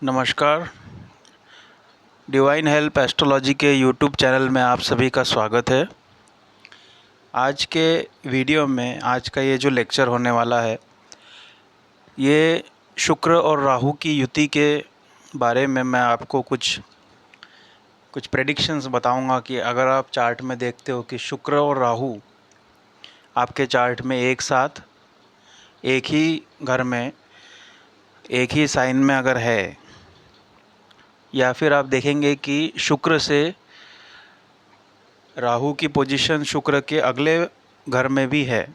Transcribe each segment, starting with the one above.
नमस्कार। Divine help astrology के YouTube channel में आप सभी का स्वागत है। आज के वीडियो में आज का ये जो लेक्चर होने वाला है ये शुक्र और राहु की युति के बारे में मैं आपको कुछ प्रेडिक्शंस बताऊंगा कि अगर आप चार्ट में देखते हो कि शुक्र और राहु आपके चार्ट में एक साथ एक ही घर में एक ही साइन में अगर है, या फिर आप देखेंगे कि शुक्र से राहु की पोजीशन शुक्र के अगले घर में भी है,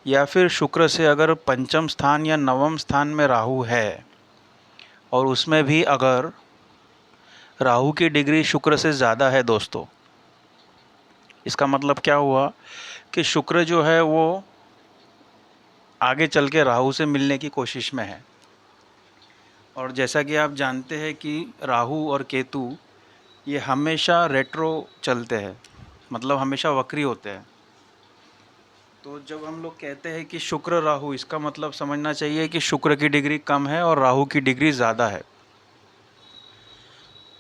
या फिर शुक्र से अगर पंचम स्थान या नवम स्थान में राहु है और उसमें भी अगर राहु की डिग्री शुक्र से ज़्यादा है दोस्तों, इसका मतलब क्या हुआ कि शुक्र जो है वो आगे चल के राहु से मिलने की कोशिश में है। और जैसा कि आप जानते हैं कि राहु और केतु ये हमेशा रेट्रो चलते हैं, मतलब हमेशा वक्री होते हैं। तो जब हम लोग कहते हैं कि शुक्र राहु, इसका मतलब समझना चाहिए कि शुक्र की डिग्री कम है और राहु की डिग्री ज़्यादा है।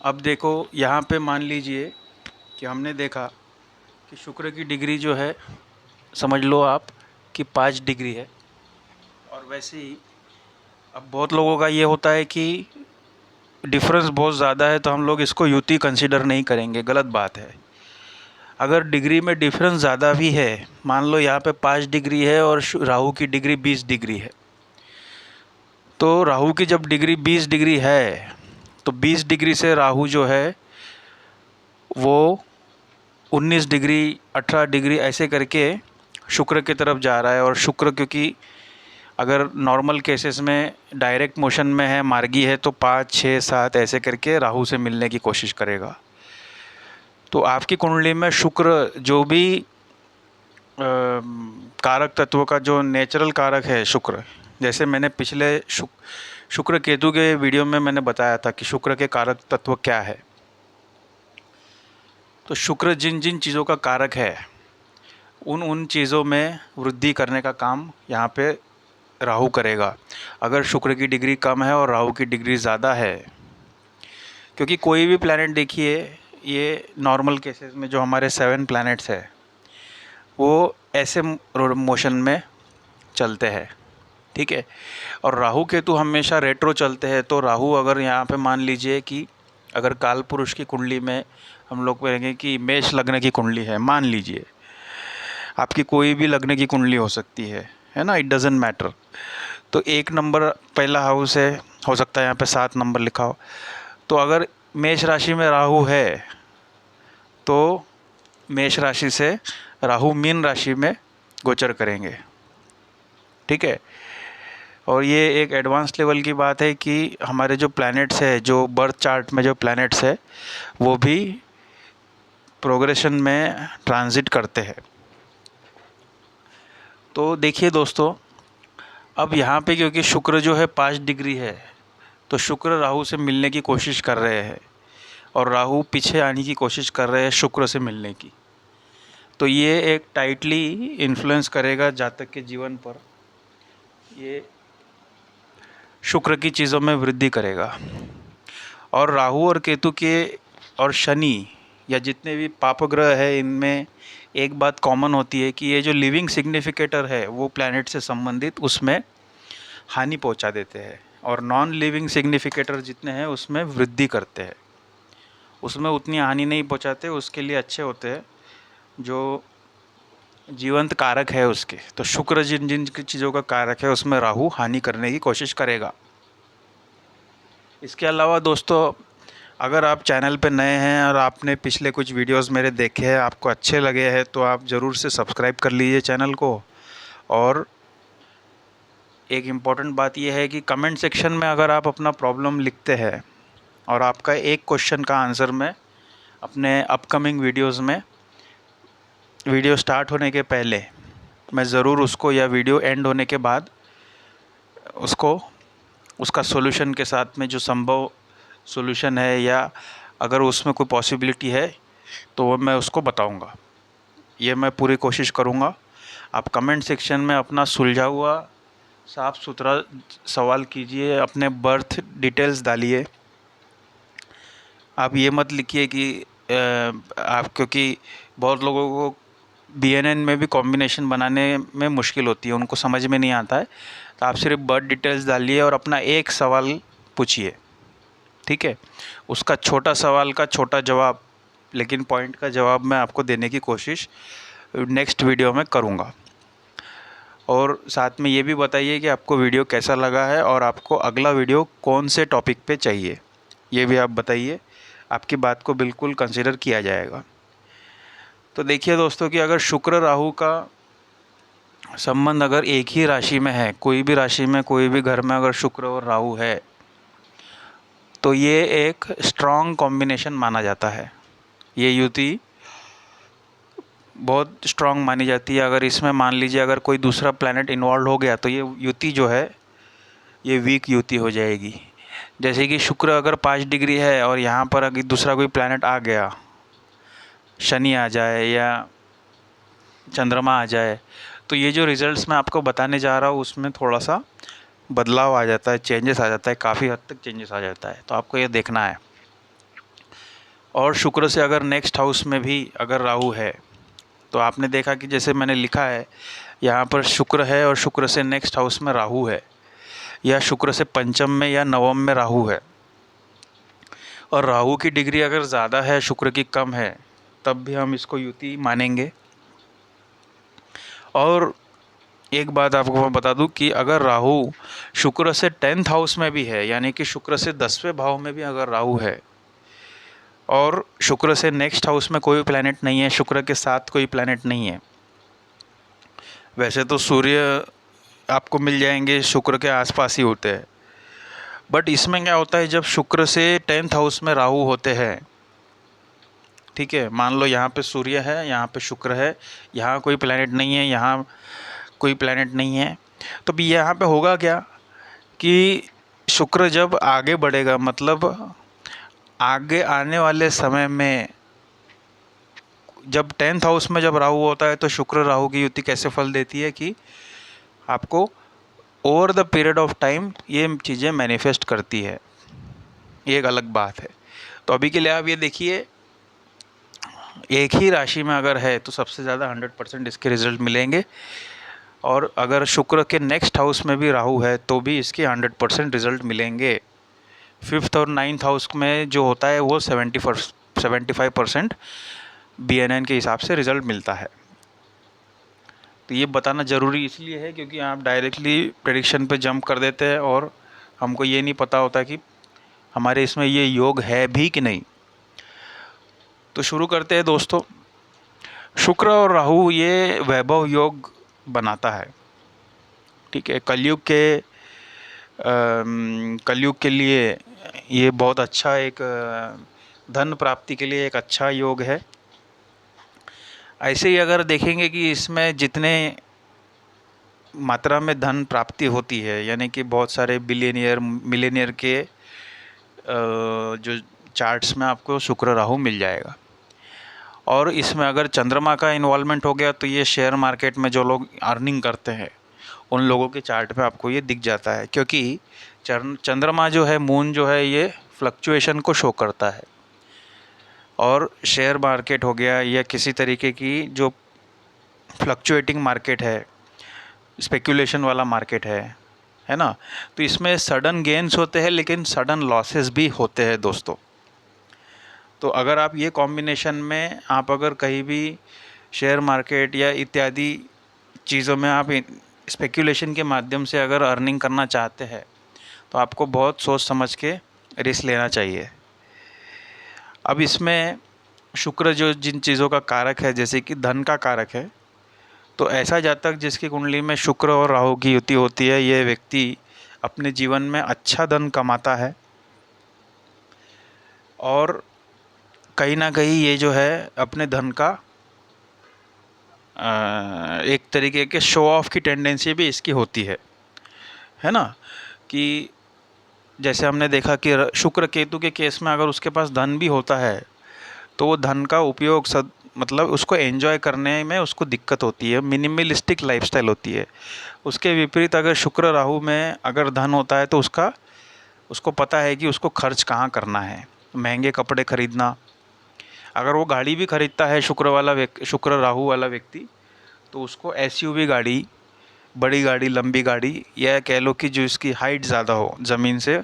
अब देखो यहाँ पे मान लीजिए कि हमने देखा कि शुक्र की डिग्री जो है समझ लो आप कि 5 डिग्री है, और वैसे ही अब बहुत लोगों का ये होता है कि डिफरेंस बहुत ज़्यादा है तो हम लोग इसको युति कंसिडर नहीं करेंगे। गलत बात है। अगर डिग्री में डिफरेंस ज़्यादा भी है, मान लो यहाँ पे 5 डिग्री है और राहु की डिग्री 20 डिग्री है, तो राहु की जब डिग्री 20 डिग्री है तो 20 डिग्री से राहु जो है वो 19 डिग्री 18 डिग्री ऐसे करके शुक्र की तरफ जा रहा है। और शुक्र क्योंकि अगर नॉर्मल केसेस में डायरेक्ट मोशन में है, मार्गी है, तो 5 6 7 ऐसे करके राहु से मिलने की कोशिश करेगा। तो आपकी कुंडली में शुक्र जो भी कारक तत्व का जो नेचुरल कारक है शुक्र, जैसे मैंने पिछले शुक्र केतु के वीडियो में मैंने बताया था कि शुक्र के कारक तत्व क्या है। तो शुक्र जिन जिन चीज़ों का कारक है उन चीज़ों में वृद्धि करने का काम यहाँ पे राहु करेगा। अगर शुक्र की डिग्री कम है और राहु की डिग्री ज़्यादा है, क्योंकि कोई भी प्लैनेट देखिए, ये नॉर्मल केसेस में जो हमारे 7 प्लैनेट्स है वो ऐसे मोशन में चलते हैं, ठीक है। और राहु केतु हमेशा रेट्रो चलते हैं। तो राहु अगर यहाँ पे मान लीजिए कि अगर काल पुरुष की कुंडली में हम लोग कहेंगे कि मेष लग्न की कुंडली है, मान लीजिए आपकी कोई भी लग्न की कुंडली हो सकती है ना, इट डजेंट मैटर। तो 1 नंबर पहला हाउस है, हो सकता है यहाँ पे 7 नंबर लिखा हो। तो अगर मेष राशि में राहु है तो मेष राशि से राहु मीन राशि में गोचर करेंगे, ठीक है। और ये एक एडवांस लेवल की बात है कि हमारे जो प्लैनेट्स है, जो बर्थ चार्ट में जो प्लैनेट्स है वो भी प्रोग्रेशन में ट्रांजिट करते हैं। तो देखिए दोस्तों, अब यहाँ पे क्योंकि शुक्र जो है 5 डिग्री है तो शुक्र राहु से मिलने की कोशिश कर रहे हैं और राहु पीछे आने की कोशिश कर रहे हैं शुक्र से मिलने की। तो ये एक टाइटली इन्फ्लुएंस करेगा जातक के जीवन पर, ये शुक्र की चीज़ों में वृद्धि करेगा। और राहु और केतु के और शनि या जितने भी पापग्रह है, इनमें एक बात कॉमन होती है कि ये जो लिविंग सिग्निफिकेटर है वो प्लैनेट से संबंधित उसमें हानि पहुंचा देते हैं, और नॉन लिविंग सिग्निफिकेटर जितने हैं उसमें वृद्धि करते हैं। उसमें उतनी हानि नहीं पहुंचाते, उसके लिए अच्छे होते हैं जो जीवंत कारक है उसके। तो शुक्र जिन जिन चीज़ों का कारक है उसमें राहु हानि करने की कोशिश करेगा। इसके अलावा दोस्तों, अगर आप चैनल पे नए हैं और आपने पिछले कुछ वीडियोस मेरे देखे हैं, आपको अच्छे लगे हैं, तो आप ज़रूर से सब्सक्राइब कर लीजिए चैनल को। और एक इम्पॉर्टेंट बात यह है कि कमेंट सेक्शन में अगर आप अपना प्रॉब्लम लिखते हैं और आपका एक क्वेश्चन का आंसर मैं अपने अपकमिंग वीडियोस में, वीडियो स्टार्ट होने के पहले मैं ज़रूर उसको, या वीडियो एंड होने के बाद उसको, उसका सॉल्यूशन के साथ में जो संभव सॉल्यूशन है या अगर उसमें कोई पॉसिबिलिटी है तो वो मैं उसको बताऊंगा। ये मैं पूरी कोशिश करूंगा। आप कमेंट सेक्शन में अपना सुलझा हुआ साफ सुथरा सवाल कीजिए, अपने बर्थ डिटेल्स डालिए। आप ये मत लिखिए कि आप, क्योंकि बहुत लोगों को बीएनएन में भी कॉम्बिनेशन बनाने में मुश्किल होती है, उनको समझ में नहीं आता है। तो आप सिर्फ बर्थ डिटेल्स डालिए और अपना एक सवाल पूछिए, ठीक है। उसका छोटा सवाल का छोटा जवाब, लेकिन पॉइंट का जवाब मैं आपको देने की कोशिश नेक्स्ट वीडियो में करूँगा। और साथ में ये भी बताइए कि आपको वीडियो कैसा लगा है और आपको अगला वीडियो कौन से टॉपिक पे चाहिए, ये भी आप बताइए। आपकी बात को बिल्कुल कंसिडर किया जाएगा। तो देखिए दोस्तों कि अगर शुक्र राहु का संबंध अगर एक ही राशि में है, कोई भी राशि में, कोई भी घर में अगर शुक्र और राहु है, तो ये एक स्ट्रॉन्ग कॉम्बिनेशन माना जाता है। ये युति बहुत स्ट्रॉन्ग मानी जाती है। अगर इसमें मान लीजिए अगर कोई दूसरा प्लैनेट इन्वॉल्व हो गया तो ये युति जो है ये वीक युति हो जाएगी। जैसे कि शुक्र अगर 5 डिग्री है और यहाँ पर अगर दूसरा कोई प्लैनेट आ गया, शनि आ जाए या चंद्रमा आ जाए, तो ये जो रिजल्ट्स मैं आपको बताने जा रहा हूँ उसमें थोड़ा सा बदलाव आ जाता है, चेंजेस आ जाता है, काफ़ी हद तक चेंजेस आ जाता है। तो आपको ये देखना है। और शुक्र से अगर नेक्स्ट हाउस में भी अगर राहु है, तो आपने देखा कि जैसे मैंने लिखा है यहाँ पर शुक्र है और शुक्र से नेक्स्ट हाउस में राहु है, या शुक्र से पंचम में या नवम में राहु है, और राहु की डिग्री अगर ज़्यादा है, शुक्र की कम है, तब भी हम इसको युति मानेंगे। और एक बात आपको मैं बता दूं कि अगर राहु शुक्र से 10th हाउस में भी है, यानी कि शुक्र से 10वें भाव में भी अगर राहु है, और शुक्र से नेक्स्ट हाउस में कोई प्लैनेट नहीं है, शुक्र के साथ कोई प्लैनेट नहीं है। वैसे तो सूर्य आपको मिल जाएंगे, शुक्र के आसपास ही होते हैं, बट इसमें क्या होता है, जब शुक्र से 10th हाउस में राहु होते हैं, ठीक है, मान लो यहाँ पे सूर्य है, यहाँ पे शुक्र है, यहाँ कोई प्लैनेट नहीं है, यहाँ कोई प्लैनेट नहीं है, तो भी यहाँ पे होगा क्या कि शुक्र जब आगे बढ़ेगा, मतलब आगे आने वाले समय में जब 10th हाउस में जब राहु होता है, तो शुक्र राहु की युति कैसे फल देती है कि आपको over the period of time ये चीज़ें मैनिफेस्ट करती है। ये एक अलग बात है। तो अभी के लिए आप ये देखिए, एक ही राशि में अगर है तो सबसे ज़्यादा 100% इसके रिजल्ट मिलेंगे, और अगर शुक्र के नेक्स्ट हाउस में भी राहु है तो भी इसके 100% रिजल्ट मिलेंगे। 5th और 9th हाउस में जो होता है वो 75% BNN के हिसाब से रिज़ल्ट मिलता है। तो ये बताना ज़रूरी इसलिए है क्योंकि आप डायरेक्टली प्रेडिक्शन पे जंप कर देते हैं और हमको ये नहीं पता होता कि हमारे इसमें ये योग है भी कि नहीं। तो शुरू करते हैं दोस्तों। शुक्र और राहु ये वैभव योग बनाता है, ठीक है। कलयुग के लिए ये बहुत अच्छा एक धन प्राप्ति के लिए एक अच्छा योग है। ऐसे ही अगर देखेंगे कि इसमें जितने मात्रा में धन प्राप्ति होती है, यानी कि बहुत सारे बिलियनियर मिलेनियर के जो चार्ट्स में आपको शुक्र राहु मिल जाएगा। और इसमें अगर चंद्रमा का इन्वॉल्वमेंट हो गया तो ये शेयर मार्केट में जो लोग अर्निंग करते हैं उन लोगों के चार्ट पे आपको ये दिख जाता है, क्योंकि चंद्रमा जो है, मून जो है, ये फ्लक्चुएशन को शो करता है। और शेयर मार्केट हो गया या किसी तरीके की जो फ्लक्चुएटिंग मार्केट है, स्पेक्यूलेशन वाला मार्केट है ना, तो इसमें सडन गेन्स होते हैं लेकिन सडन लॉसेस भी होते हैं दोस्तों। तो अगर आप ये कॉम्बिनेशन में आप अगर कहीं भी शेयर मार्केट या इत्यादि चीज़ों में आप स्पेक्यूलेशन के माध्यम से अगर अर्निंग करना चाहते हैं तो आपको बहुत सोच समझ के रिस्क लेना चाहिए। अब इसमें शुक्र जो जिन चीज़ों का कारक है, जैसे कि धन का कारक है, तो ऐसा जातक जिसकी कुंडली में शुक्र और राहु की युति होती है, ये व्यक्ति अपने जीवन में अच्छा धन कमाता है, और कहीं ना कहीं ये जो है अपने धन का एक तरीके के शो ऑफ की टेंडेंसी भी इसकी होती है ना। कि जैसे हमने देखा कि शुक्र केतु के केस में अगर उसके पास धन भी होता है तो वो धन का उपयोग मतलब उसको एंजॉय करने में उसको दिक्कत होती है, मिनिमलिस्टिक लाइफस्टाइल होती है। उसके विपरीत अगर शुक्र राहु में अगर धन होता है तो उसको पता है कि उसको खर्च कहाँ करना है। महंगे कपड़े खरीदना, अगर वो गाड़ी भी खरीदता है शुक्र राहु वाला व्यक्ति, तो उसको एसयूवी गाड़ी, बड़ी गाड़ी, लंबी गाड़ी, या कह लो कि जो इसकी हाइट ज़्यादा हो ज़मीन से,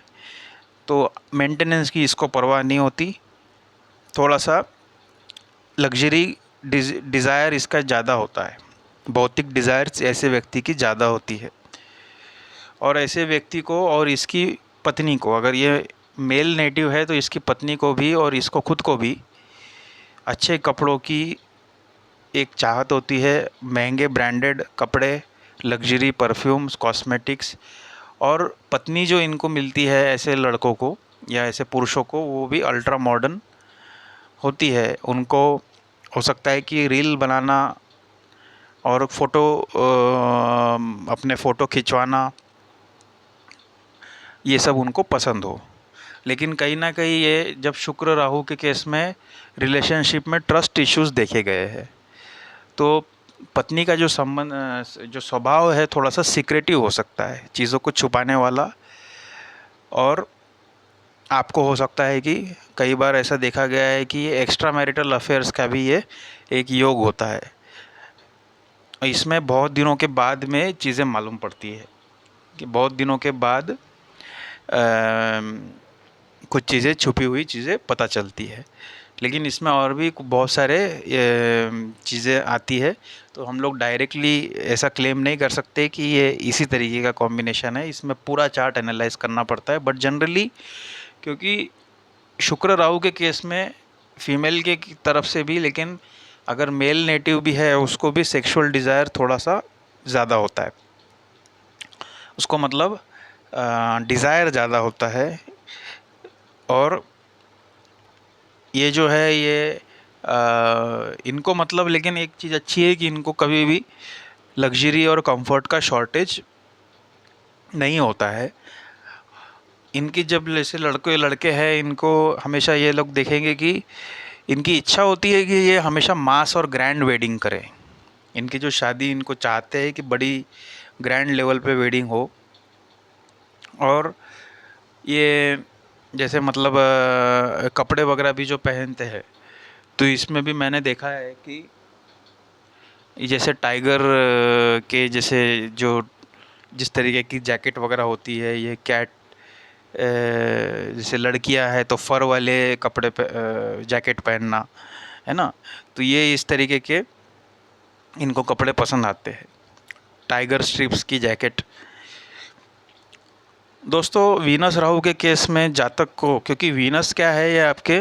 तो मेंटेनेंस की इसको परवाह नहीं होती। थोड़ा सा लग्जरी डिज़ायर इसका ज़्यादा होता है, भौतिक डिज़ायर्स ऐसे व्यक्ति की ज़्यादा होती है। और ऐसे व्यक्ति को और इसकी पत्नी को, अगर ये मेल नेटिव है तो इसकी पत्नी को भी और इसको खुद को भी अच्छे कपड़ों की एक चाहत होती है। महंगे ब्रांडेड कपड़े, लग्जरी परफ्यूम्स, कॉस्मेटिक्स। और पत्नी जो इनको मिलती है ऐसे लड़कों को या ऐसे पुरुषों को, वो भी अल्ट्रा मॉडर्न होती है। उनको हो सकता है कि रील बनाना और अपने फ़ोटो खिंचवाना, ये सब उनको पसंद हो। लेकिन कहीं ना कहीं ये जब शुक्र राहु के केस में रिलेशनशिप में ट्रस्ट इश्यूज़ देखे गए हैं, तो पत्नी का जो जो स्वभाव है थोड़ा सा सीक्रेटिव हो सकता है, चीज़ों को छुपाने वाला। और आपको हो सकता है कि कई बार ऐसा देखा गया है कि ये एक्स्ट्रा मैरिटल अफेयर्स का भी ये एक योग होता है। इसमें बहुत दिनों के बाद में चीज़ें मालूम पड़ती है कि बहुत दिनों के बाद कुछ चीज़ें, छुपी हुई चीज़ें पता चलती है। लेकिन इसमें और भी बहुत सारे चीज़ें आती है, तो हम लोग डायरेक्टली ऐसा क्लेम नहीं कर सकते कि ये इसी तरीके का कॉम्बिनेशन है। इसमें पूरा चार्ट एनालाइज करना पड़ता है। बट जनरली, क्योंकि शुक्र राहु के केस में फीमेल के तरफ से भी, लेकिन अगर मेल नेटिव भी है उसको भी सेक्सुअल डिज़ायर थोड़ा सा ज़्यादा होता है। उसको मतलब डिज़ायर ज़्यादा होता है। और ये जो है ये इनको मतलब, लेकिन एक चीज़ अच्छी है कि इनको कभी भी लग्जरी और कंफर्ट का शॉर्टेज नहीं होता है। इनकी जब जैसे लड़के हैं, इनको हमेशा ये लोग देखेंगे कि इनकी इच्छा होती है कि ये हमेशा मास और ग्रैंड वेडिंग करें। इनकी जो शादी, इनको चाहते हैं कि बड़ी ग्रैंड लेवल पे वेडिंग हो। और ये जैसे मतलब कपड़े वगैरह भी जो पहनते हैं, तो इसमें भी मैंने देखा है कि जैसे टाइगर के जैसे जो जिस तरीके की जैकेट वगैरह होती है, ये कैट जैसे लड़कियां हैं तो फर वाले कपड़े जैकेट पहनना, है ना। तो ये इस तरीके के इनको कपड़े पसंद आते हैं, टाइगर स्ट्रिप्स की जैकेट। दोस्तों, वीनस राहु के केस में जातक को, क्योंकि वीनस क्या है, ये आपके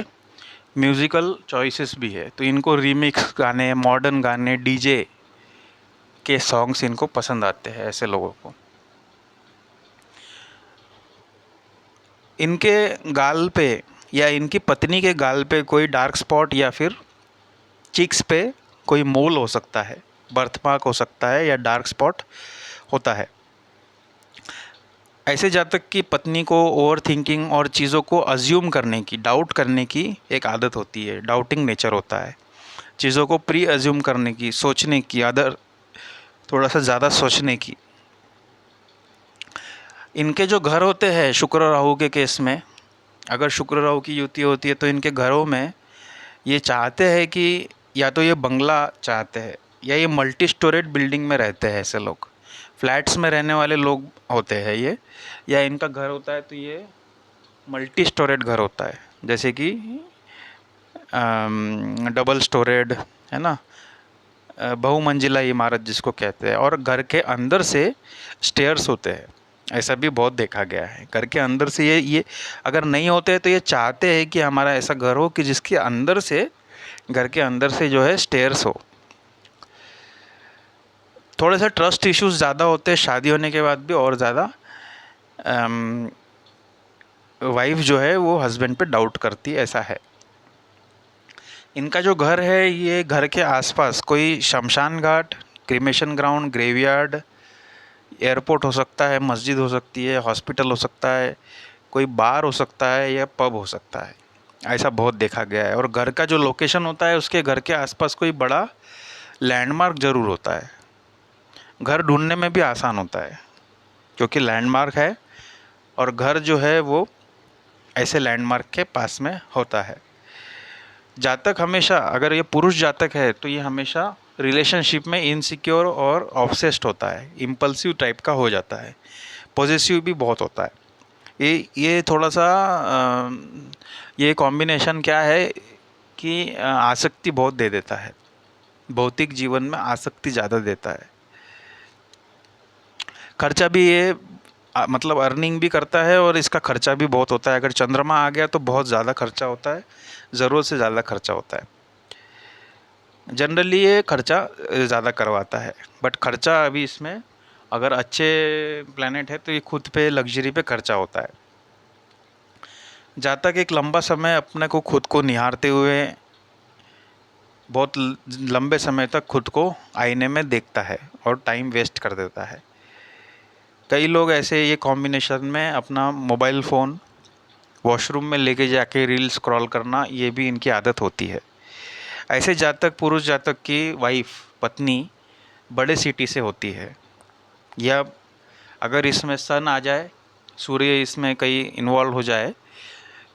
म्यूज़िकल चॉइसेस भी है, तो इनको रीमिक्स गाने, मॉडर्न गाने, डीजे के सॉन्ग्स इनको पसंद आते हैं ऐसे लोगों को। इनके गाल पे या इनकी पत्नी के गाल पे कोई डार्क स्पॉट या फिर चिक्स पे कोई मोल हो सकता है, बर्थमार्क हो सकता है, या डार्क स्पॉट होता है। ऐसे जातक की पत्नी को ओवर थिंकिंग और चीज़ों को अज्यूम करने की, डाउट करने की एक आदत होती है, डाउटिंग नेचर होता है। चीज़ों को प्री अज्यूम करने की, सोचने की, थोड़ा सा ज़्यादा सोचने की। इनके जो घर होते हैं शुक्र राहु के केस में, अगर शुक्र राहु की युति होती है तो इनके घरों में ये चाहते हैं कि या तो ये बंगला चाहते हैं, या ये मल्टी स्टोरेड बिल्डिंग में रहते हैं। ऐसे लोग फ्लैट्स में रहने वाले लोग होते हैं ये, या इनका घर होता है तो ये मल्टी स्टोरेड घर होता है, जैसे कि डबल स्टोरेड, है ना, बहुमंजिला इमारत जिसको कहते हैं। और घर के अंदर से स्टेयर्स होते हैं, ऐसा भी बहुत देखा गया है। घर के अंदर से ये अगर नहीं होते तो ये चाहते हैं कि हमारा ऐसा घर हो कि जिसके अंदर से, घर के अंदर से जो है स्टेयर्स हो। थोड़े से ट्रस्ट इश्यूज ज़्यादा होते हैं शादी होने के बाद भी, और ज़्यादा वाइफ जो है वो हस्बैंड पे डाउट करती है, ऐसा है। इनका जो घर है, ये घर के आसपास कोई शमशान घाट, क्रिमेशन ग्राउंड, ग्रेवयार्ड, एयरपोर्ट हो सकता है, मस्जिद हो सकती है, हॉस्पिटल हो सकता है, कोई बार हो सकता है, या पब हो सकता है। ऐसा बहुत देखा गया है। और घर का जो लोकेशन होता है उसके घर के आसपास कोई बड़ा लैंडमार्क ज़रूर होता है। घर ढूंढने में भी आसान होता है क्योंकि लैंडमार्क है, और घर जो है वो ऐसे लैंडमार्क के पास में होता है। जातक हमेशा, अगर ये पुरुष जातक है तो ये हमेशा रिलेशनशिप में इनसिक्योर और ऑब्सेस्ड होता है, इम्पल्सिव टाइप का हो जाता है, पॉजेसिव भी बहुत होता है। ये थोड़ा सा ये कॉम्बिनेशन क्या है कि आसक्ति बहुत दे देता है, भौतिक जीवन में आसक्ति ज़्यादा देता है। खर्चा भी ये मतलब अर्निंग भी करता है और इसका खर्चा भी बहुत होता है। अगर चंद्रमा आ गया तो बहुत ज़्यादा खर्चा होता है, ज़रूरत से ज़्यादा खर्चा होता है। जनरली ये खर्चा ज़्यादा करवाता है, बट खर्चा अभी इसमें अगर अच्छे प्लैनेट है तो ये खुद पे लग्जरी पे खर्चा होता है। जातक एक लंबा समय अपने को खुद को निहारते हुए बहुत लंबे समय तक खुद को आईने में देखता है और टाइम वेस्ट कर देता है। कई लोग ऐसे ये कॉम्बिनेशन में अपना मोबाइल फ़ोन वॉशरूम में लेके जाके रील स्क्रॉल करना, ये भी इनकी आदत होती है। ऐसे जातक, पुरुष जातक की वाइफ, पत्नी बड़े सिटी से होती है, या अगर इसमें सन आ जाए, सूर्य इसमें कहीं इन्वॉल्व हो जाए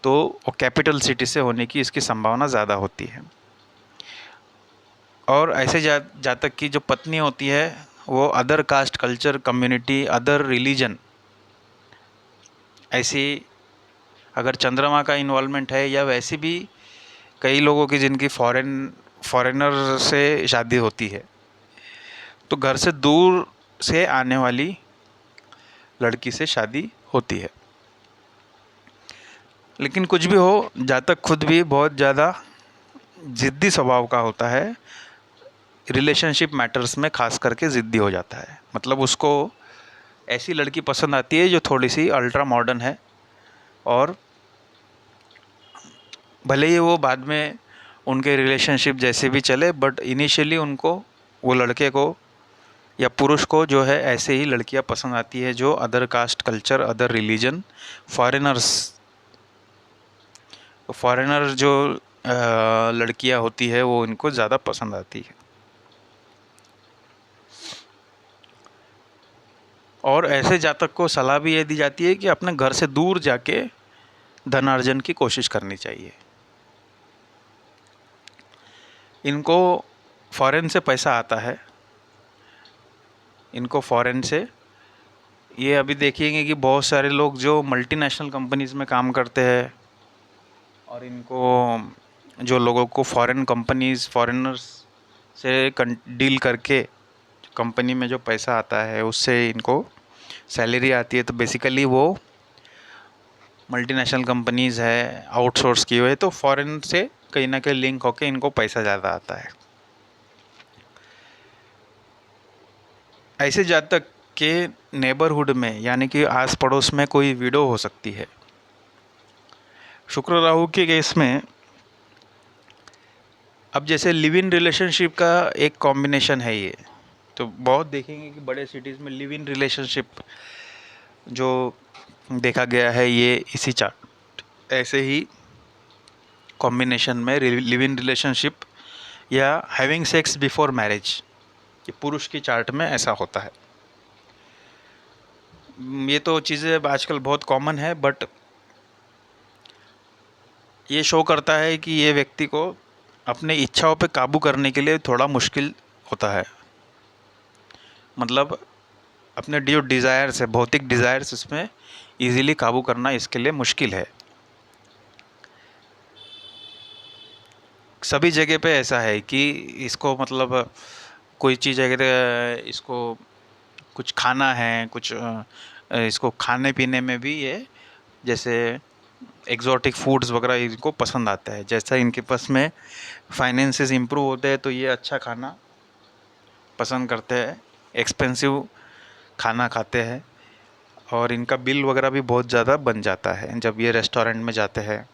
तो वो कैपिटल सिटी से होने की इसकी संभावना ज़्यादा होती है। और ऐसे जातक की जो पत्नी होती है वो other caste, culture, community, other religion, ऐसी अगर चंद्रमा का इन्वॉल्वमेंट है, या वैसे भी कई लोगों की जिनकी फॉरेनर से शादी होती है, तो घर से दूर से आने वाली लड़की से शादी होती है। लेकिन कुछ भी हो, जातक खुद भी बहुत ज़्यादा ज़िद्दी स्वभाव का होता है, रिलेशनशिप मैटर्स में खास करके ज़िद्दी हो जाता है। मतलब उसको ऐसी लड़की पसंद आती है जो थोड़ी सी अल्ट्रा मॉडर्न है, और भले ही वो बाद में उनके रिलेशनशिप जैसे भी चले, बट इनिशियली उनको, वो लड़के को या पुरुष को जो है ऐसे ही लड़कियां पसंद आती है जो other caste, culture, other religion, foreigners, foreigner जो लड़कियां होती है वो इनको ज़्यादा पसंद आती है। और ऐसे जातक को सलाह भी ये दी जाती है कि अपने घर से दूर जाके धनार्जन की कोशिश करनी चाहिए। इनको फॉरेन से पैसा आता है, इनको फॉरेन से, ये अभी देखिएंगे कि बहुत सारे लोग जो मल्टीनेशनल कंपनीज़ में काम करते हैं, और इनको जो लोगों को फॉरेन कंपनीज़, फॉरेनर्स से डील करके कंपनी में जो पैसा आता है उससे इनको सैलरी आती है, तो बेसिकली वो मल्टीनेशनल कंपनीज़ है, आउटसोर्स की हुए, तो फॉरेन से कहीं ना कहीं लिंक होके इनको पैसा ज़्यादा आता है। ऐसे जातक के नेबरहुड में, यानी कि आस पड़ोस में कोई विडो हो सकती है। शुक्र राहु के केस में अब जैसे लिव इन रिलेशनशिप का एक कॉम्बिनेशन है ये, तो बहुत देखेंगे कि बड़े सिटीज़ में लिव इन रिलेशनशिप जो देखा गया है ये इसी चार्ट, ऐसे ही कॉम्बिनेशन में लिव इन रिलेशनशिप या हैविंग सेक्स बिफोर मैरिज, ये पुरुष की चार्ट में ऐसा होता है। ये तो चीज़ें आजकल बहुत कॉमन है, बट ये शो करता है कि ये व्यक्ति को अपने इच्छाओं पे काबू करने के लिए थोड़ा मुश्किल होता है। मतलब अपने जो डिज़ायर्स है, भौतिक डिज़ायर्स, इसमें इजीली काबू करना इसके लिए मुश्किल है। सभी जगह पे ऐसा है कि इसको मतलब कोई चीज़ अगर इसको कुछ खाना है, कुछ इसको खाने पीने में भी ये जैसे एक्जॉटिक फूड्स वगैरह इनको पसंद आता है। जैसा इनके पास में फाइनेंसेस इम्प्रूव होते हैं तो ये अच्छा खाना पसंद करते हैं, एक्सपेंसिव खाना खाते हैं, और इनका बिल वगैरह भी बहुत ज़्यादा बन जाता है जब ये रेस्टोरेंट में जाते हैं।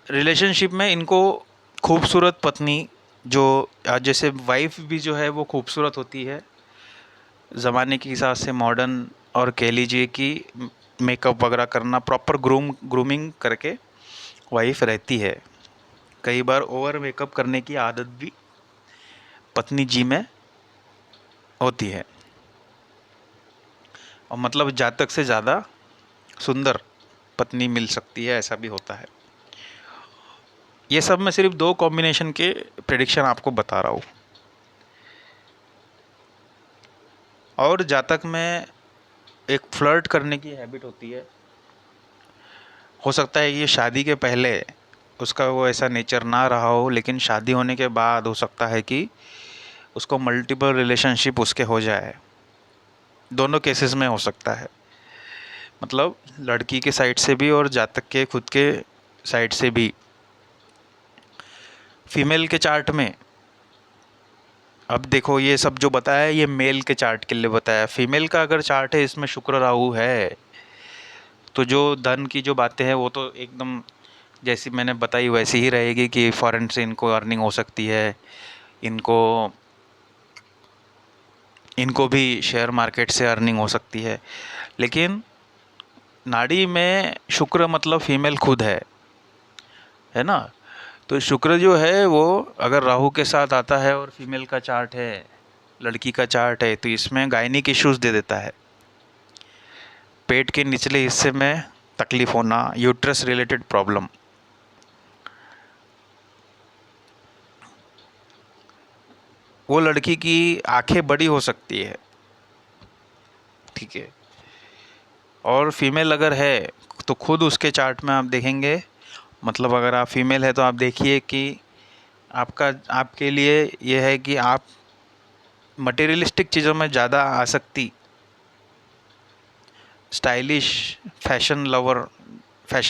रिलेशनशिप में इनको खूबसूरत पत्नी, जो जैसे वाइफ भी जो है वो खूबसूरत होती है, ज़माने के हिसाब से मॉडर्न, और कह लीजिए कि मेकअप वगैरह करना, प्रॉपर ग्रूमिंग करके वाइफ रहती है। कई बार ओवर मेकअप करने की आदत भी पत्नी जी में होती है, और मतलब जातक से ज़्यादा सुंदर पत्नी मिल सकती है, ऐसा भी होता है। ये सब मैं सिर्फ 2 कॉम्बिनेशन के प्रेडिक्शन आपको बता रहा हूँ। और जातक में एक फ्लर्ट करने की हैबिट होती है। हो सकता है ये शादी के पहले उसका वो ऐसा नेचर ना रहा हो, लेकिन शादी होने के बाद हो सकता है कि उसको मल्टीपल रिलेशनशिप उसके हो जाए। दोनों केसेस में हो सकता है, मतलब लड़की के साइड से भी और जातक के खुद के साइड से भी। फीमेल के चार्ट में अब देखो, ये सब जो बताया है ये मेल के चार्ट के लिए बताया। फीमेल का अगर चार्ट है, इसमें शुक्र राहु है, तो जो धन की जो बातें हैं वो तो एकदम जैसी मैंने बताई वैसी ही रहेगी कि फॉरेन से इनको अर्निंग हो सकती है, इनको इनको भी शेयर मार्केट से अर्निंग हो सकती है। लेकिन नाड़ी में शुक्र मतलब फीमेल खुद है ना। तो शुक्र जो है वो अगर राहु के साथ आता है और फीमेल का चार्ट है, लड़की का चार्ट है, तो इसमें गायनिक इश्यूज दे देता है। पेट के निचले हिस्से में तकलीफ होना, यूट्रस रिलेटेड प्रॉब्लम। वो लड़की की आंखें बड़ी हो सकती है, ठीक है। और फीमेल अगर है तो खुद उसके चार्ट में आप देखेंगे, मतलब अगर आप फीमेल है तो आप देखिए कि आपका आपके लिए ये है कि आप मटेरियलिस्टिक चीज़ों में ज़्यादा आसक्ति, स्टाइलिश, फैशन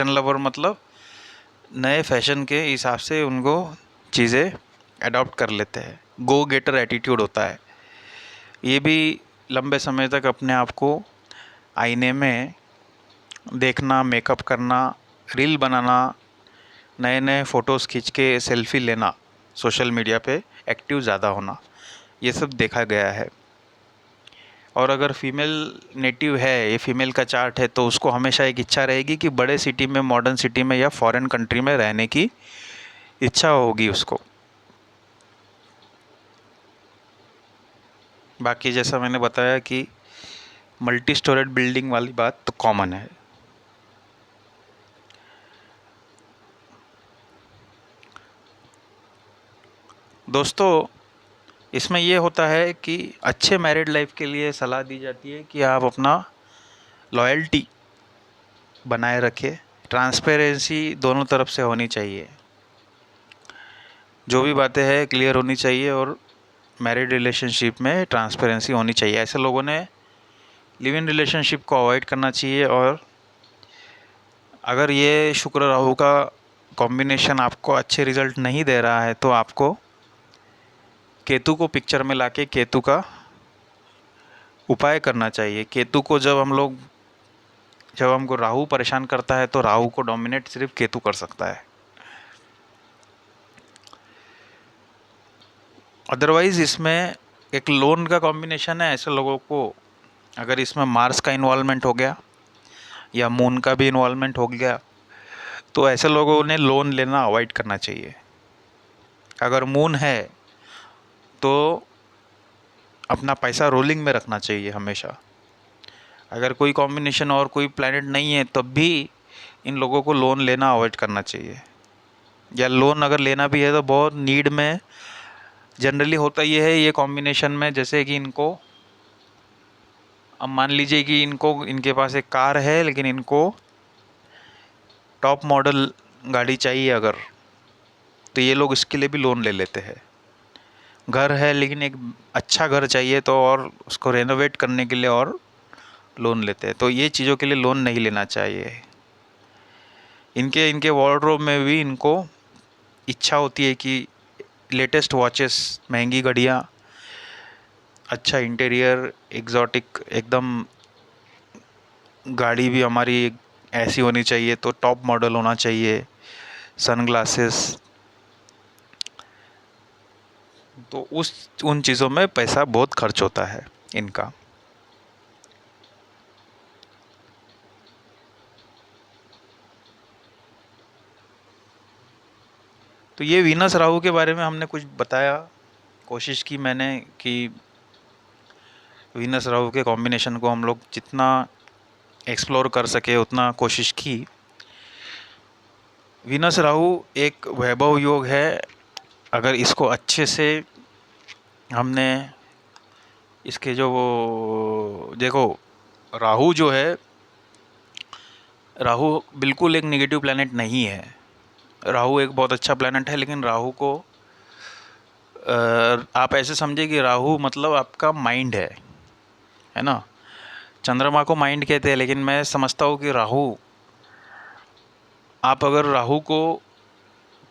लवर मतलब नए फैशन के हिसाब से उनको चीज़ें अडॉप्ट कर लेते हैं। गो गेटर एटीट्यूड होता है। ये भी लंबे समय तक अपने आप को आईने में देखना, मेकअप करना, रील बनाना, नए नए फ़ोटोज़ खींच के सेल्फी लेना, सोशल मीडिया पे एक्टिव ज़्यादा होना, ये सब देखा गया है। और अगर फीमेल नेटिव है, ये फीमेल का चार्ट है, तो उसको हमेशा एक इच्छा रहेगी कि बड़े सिटी में, मॉडर्न सिटी में या फॉरेन कंट्री में रहने की इच्छा होगी उसको। बाकी जैसा मैंने बताया कि मल्टी स्टोरेड बिल्डिंग वाली बात तो कॉमन है। दोस्तों, इसमें ये होता है कि अच्छे मैरिड लाइफ के लिए सलाह दी जाती है कि आप अपना लॉयल्टी बनाए रखें। ट्रांसपेरेंसी दोनों तरफ से होनी चाहिए, जो भी बातें हैं क्लियर होनी चाहिए, और मैरिड रिलेशनशिप में ट्रांसपेरेंसी होनी चाहिए। ऐसे लोगों ने लिव इन रिलेशनशिप को अवॉइड करना चाहिए। और अगर ये शुक्र राहु का कॉम्बिनेशन आपको अच्छे रिजल्ट नहीं दे रहा है, तो आपको केतु को पिक्चर में लाके केतु का उपाय करना चाहिए। केतु को जब हमको राहु परेशान करता है, तो राहु को डोमिनेट सिर्फ केतु कर सकता है। अदरवाइज़ इसमें एक लोन का कॉम्बिनेशन है। ऐसे लोगों को अगर इसमें मार्स का इन्वॉल्वमेंट हो गया या मून का भी इन्वॉल्वमेंट हो गया, तो ऐसे लोगों ने लोन लेना अवॉइड करना चाहिए। अगर मून है तो अपना पैसा रोलिंग में रखना चाहिए हमेशा। अगर कोई कॉम्बिनेशन और कोई प्लैनेट नहीं है, तब भी इन लोगों को लोन लेना अवॉइड करना चाहिए। या लोन अगर लेना भी है तो बहुत नीड में। जनरली होता ये है ये कॉम्बिनेशन में, जैसे कि इनको, अब मान लीजिए कि इनके पास एक कार है, लेकिन इनको टॉप मॉडल गाड़ी चाहिए अगर, तो ये लोग इसके लिए भी लोन ले लेते हैं। घर है लेकिन एक अच्छा घर चाहिए, तो और उसको रेनोवेट करने के लिए और लोन लेते हैं। तो ये चीज़ों के लिए लोन नहीं लेना चाहिए। इनके इनके वार्डरोब में भी इनको इच्छा होती है कि लेटेस्ट वॉचेस, महंगी घड़ियाँ, अच्छा इंटीरियर, एग्जॉटिक एकदम गाड़ी भी हमारी ऐसी होनी चाहिए, तो टॉप मॉडल होना चाहिए, सनग्लासेस। तो उन चीज़ों में पैसा बहुत खर्च होता है इनका। तो ये वीनस राहु के बारे में हमने कुछ बताया, कोशिश की मैंने कि वीनस राहु के कॉम्बिनेशन को हम लोग जितना एक्सप्लोर कर सके उतना कोशिश की। वीनस राहु एक वैभव योग है। अगर इसको अच्छे से हमने इसके जो वो देखो, राहु जो है, राहु बिल्कुल एक नेगेटिव प्लैनेट नहीं है। राहु एक बहुत अच्छा प्लैनेट है, लेकिन राहु को आप ऐसे समझे कि राहु मतलब आपका माइंड है ना। चंद्रमा को माइंड कहते हैं, लेकिन मैं समझता हूँ कि राहु, आप अगर राहु को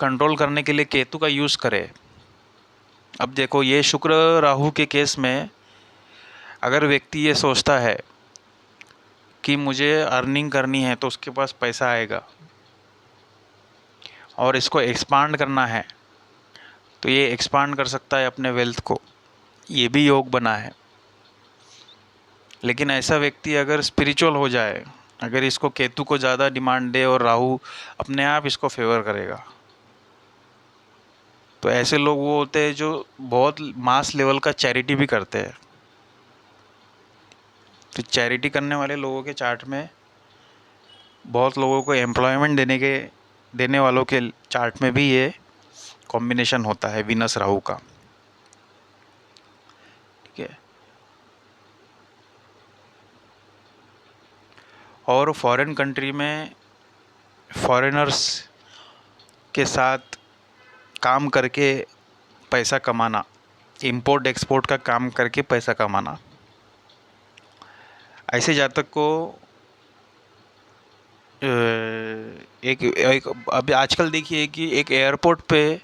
कंट्रोल करने के लिए केतु का यूज़ करें। अब देखो, ये शुक्र राहु के केस में अगर व्यक्ति ये सोचता है कि मुझे अर्निंग करनी है तो उसके पास पैसा आएगा और इसको एक्सपांड करना है, तो ये एक्सपांड कर सकता है अपने वेल्थ को, ये भी योग बना है। लेकिन ऐसा व्यक्ति अगर स्पिरिचुअल हो जाए, अगर इसको केतु को ज़्यादा डिमांड दे और राहु अपने आप इसको फेवर करेगा, तो ऐसे लोग वो होते हैं जो बहुत मास लेवल का चैरिटी भी करते हैं। तो चैरिटी करने वाले लोगों के चार्ट में, बहुत लोगों को एम्प्लॉयमेंट देने वालों के चार्ट में भी ये कॉम्बिनेशन होता है वीनस राहु का। ठीक है। और फॉरेन कंट्री में फॉरेनर्स के साथ काम करके पैसा कमाना, इंपोर्ट एक्सपोर्ट का काम करके पैसा कमाना, ऐसे जातक को एक अभी आजकल देखिए कि एक एयरपोर्ट पे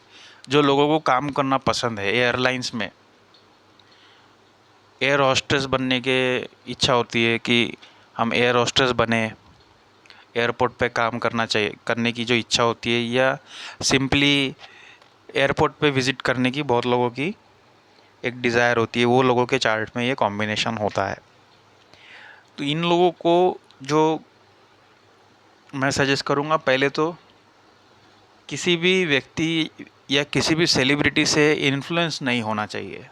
जो लोगों को काम करना पसंद है, एयरलाइंस में एयर होस्टेस बनने के इच्छा होती है कि हम एयर होस्टेस बने, एयरपोर्ट पे काम करने की जो इच्छा होती है, या सिंपली एयरपोर्ट पे विज़िट करने की बहुत लोगों की एक डिज़ायर होती है, वो लोगों के चार्ट में ये कॉम्बिनेशन होता है। तो इन लोगों को जो मैं सजेस्ट करूँगा, पहले तो किसी भी व्यक्ति या किसी भी सेलिब्रिटी से इन्फ्लुएंस नहीं होना चाहिए।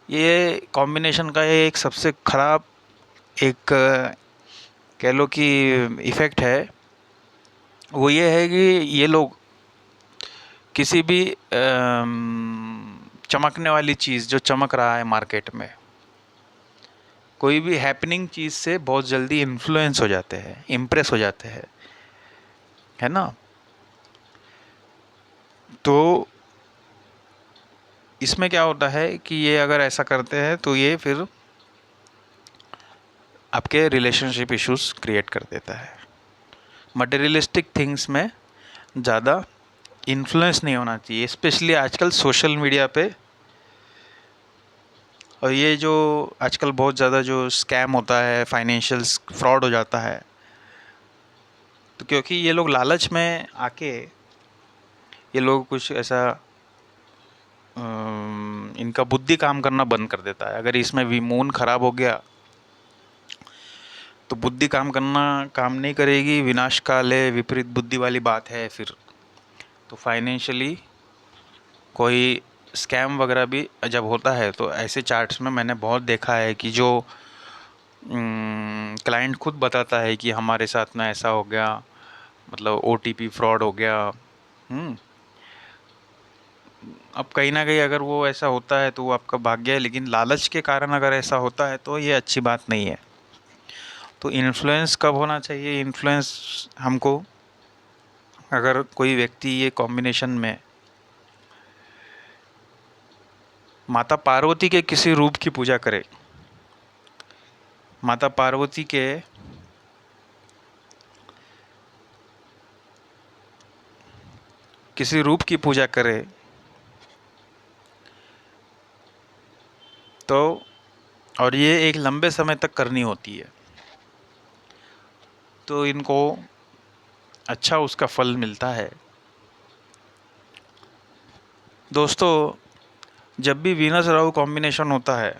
ये कॉम्बिनेशन का एक सबसे ख़राब एक कह लो कि इफ़ेक्ट है, वो ये है कि ये लोग किसी भी चमकने वाली चीज़ जो चमक रहा है मार्केट में, कोई भी हैपनिंग चीज़ से बहुत जल्दी इन्फ्लुएंस हो जाते हैं, इम्प्रेस हो जाते हैं, है ना। तो इसमें क्या होता है कि ये अगर ऐसा करते हैं तो ये फिर आपके रिलेशनशिप इश्यूज क्रिएट कर देता है। मटेरियलिस्टिक थिंग्स में ज़्यादा इन्फ्लुएंस नहीं होना चाहिए, स्पेशली आजकल सोशल मीडिया पे। और ये जो आजकल बहुत ज़्यादा जो स्कैम होता है, फाइनेंशियल फ्रॉड हो जाता है, तो क्योंकि ये लोग लालच में आके ये लोग कुछ ऐसा इनका बुद्धि काम करना बंद कर देता है। अगर इसमें विमून खराब हो गया तो बुद्धि काम नहीं करेगी, विनाश काल है, विपरीत बुद्धि वाली बात है फिर। तो फाइनेंशियली कोई स्कैम वगैरह भी जब होता है तो ऐसे चार्ट्स में मैंने बहुत देखा है कि जो क्लाइंट खुद बताता है कि हमारे साथ में ऐसा हो गया, मतलब ओटीपी फ्रॉड हो गया। अब कहीं ना कहीं अगर वो ऐसा होता है तो वो आपका भाग्य है, लेकिन लालच के कारण अगर ऐसा होता है तो ये अच्छी बात नहीं है। तो इन्फ्लुएंस कब होना चाहिए? इन्फ्लुएंस हमको, अगर कोई व्यक्ति ये कॉम्बिनेशन में माता पार्वती के किसी रूप की पूजा करे, माता पार्वती के किसी रूप की पूजा करे, तो और ये एक लंबे समय तक करनी होती है, तो इनको अच्छा उसका फल मिलता है। दोस्तों, जब भी वीनस राहु कॉम्बिनेशन होता है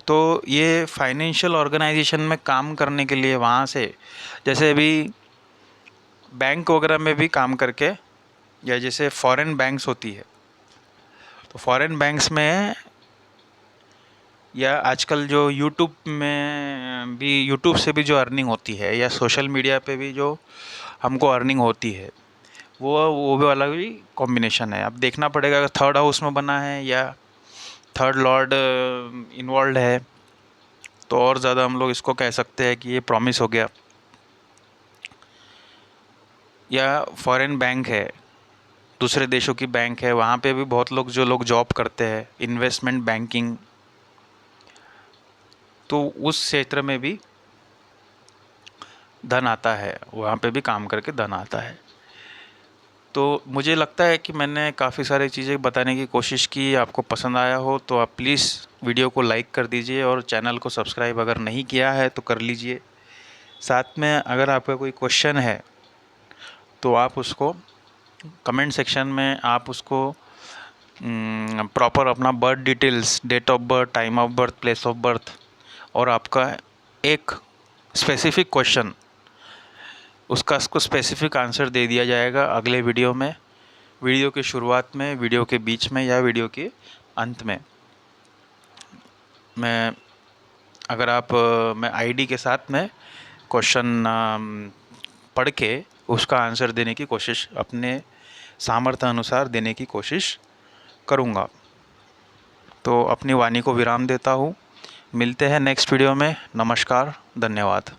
तो ये फाइनेंशियल ऑर्गेनाइजेशन में काम करने के लिए, वहाँ से जैसे अभी बैंक वगैरह में भी काम करके, या जैसे फॉरेन बैंक्स होती है, तो फॉरेन बैंक्स में, या आजकल जो यूट्यूब में भी, यूट्यूब से भी जो अर्निंग होती है, या सोशल मीडिया पे भी जो हमको अर्निंग होती है, वो भी अलग भी कॉम्बिनेशन है। अब देखना पड़ेगा अगर थर्ड हाउस में बना है या थर्ड लॉर्ड इन्वॉल्व है, तो और ज़्यादा हम लोग इसको कह सकते हैं कि ये प्रॉमिस हो गया। या फॉरेन बैंक है, दूसरे देशों की बैंक है, वहाँ पे भी बहुत लोग, जो लोग जॉब करते हैं इन्वेस्टमेंट बैंकिंग, तो उस क्षेत्र में भी धन आता है, वहाँ पे भी काम करके धन आता है। तो मुझे लगता है कि मैंने काफ़ी सारी चीज़ें बताने की कोशिश की। आपको पसंद आया हो तो आप प्लीज़ वीडियो को लाइक कर दीजिए, और चैनल को सब्सक्राइब अगर नहीं किया है तो कर लीजिए। साथ में अगर आपका कोई क्वेश्चन है तो आप उसको कमेंट सेक्शन में आप उसको प्रॉपर अपना birth details, date of birth, time of birth, place of birth, और आपका एक स्पेसिफिक क्वेश्चन, उसका स्पेसिफिक आंसर दे दिया जाएगा अगले वीडियो में, वीडियो की शुरुआत में, वीडियो के बीच में, या वीडियो के अंत में। मैं अगर आप मैं आईडी के साथ में क्वेश्चन पढ़ के उसका आंसर देने की कोशिश, अपने सामर्थ्य अनुसार देने की कोशिश करूँगा। तो अपनी वाणी को विराम देता हूँ। मिलते हैं नेक्स्ट वीडियो में। नमस्कार, धन्यवाद।